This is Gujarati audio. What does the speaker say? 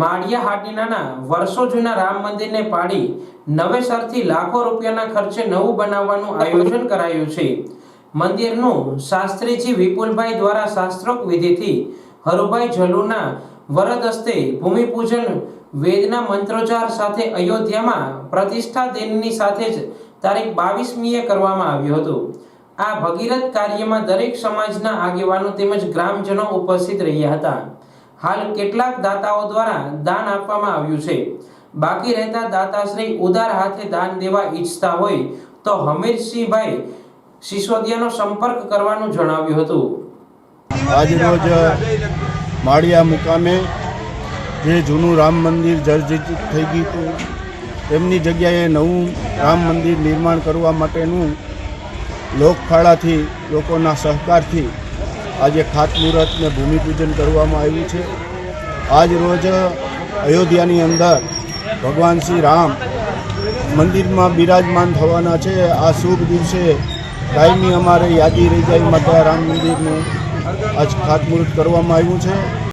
માળિયા હાટીનાના વર્ષો જૂના રામ મંદિરને પાડી નવેસરથી લાખો રૂપિયાના ખર્ચે નવું બનાવવાનું આયોજન કરાયું છે। મંદિરનું શાસ્ત્રીજી વિપુલભાઈ દ્વારા શાસ્ત્રોક્ત વિધિથી હરુભાઈ જલુના વરદ હસ્તે ભૂમિપૂજન વેદના મંત્રોચ્ચાર સાથે અયોધ્યામાં પ્રતિષ્ઠા દિનની સાથે જ તારીખ 22મીએ કરવામાં આવ્યું હતું। આ ભગીરથ કાર્યમાં દરેક સમાજના આગેવાનો તેમજ ગ્રામજનો ઉપસ્થિત રહ્યા હતા। હાલ કેટલાક દાતાઓ દ્વારા દાન આપવામાં આવ્યું છે। બાકી રહેતા દાતાશ્રી ઉદાર હાથે દાન દેવા ઈચ્છતા હોય તો હમીરસિંહભાઈ સિસોદિયાનો સંપર્ક કરવાનું જણાવ્યું હતું। આજ રોજ માળિયા મુકામે જે જૂનું રામ મંદિર જર્જરિત થઈ ગયું હતું તેમની જગ્યાએ નવું રામ મંદિર નિર્માણ કરવા માટેનું લોકફાળાથી લોકોના સહકારથી આજે ખાતમુહૂર્ત ને ભૂમિપૂજન કરવામાં આવ્યું છે। આજ રોજ અયોધ્યાની અંદર ભગવાન શ્રી રામ મંદિરમાં બિરાજમાન થવાના છે। આ શુભ દિવસે કાયમી અમારે યાદી રહી જાય માટે રામ મંદિરનું આજ ખાતમુહૂર્ત કરવામાં આવ્યું છે।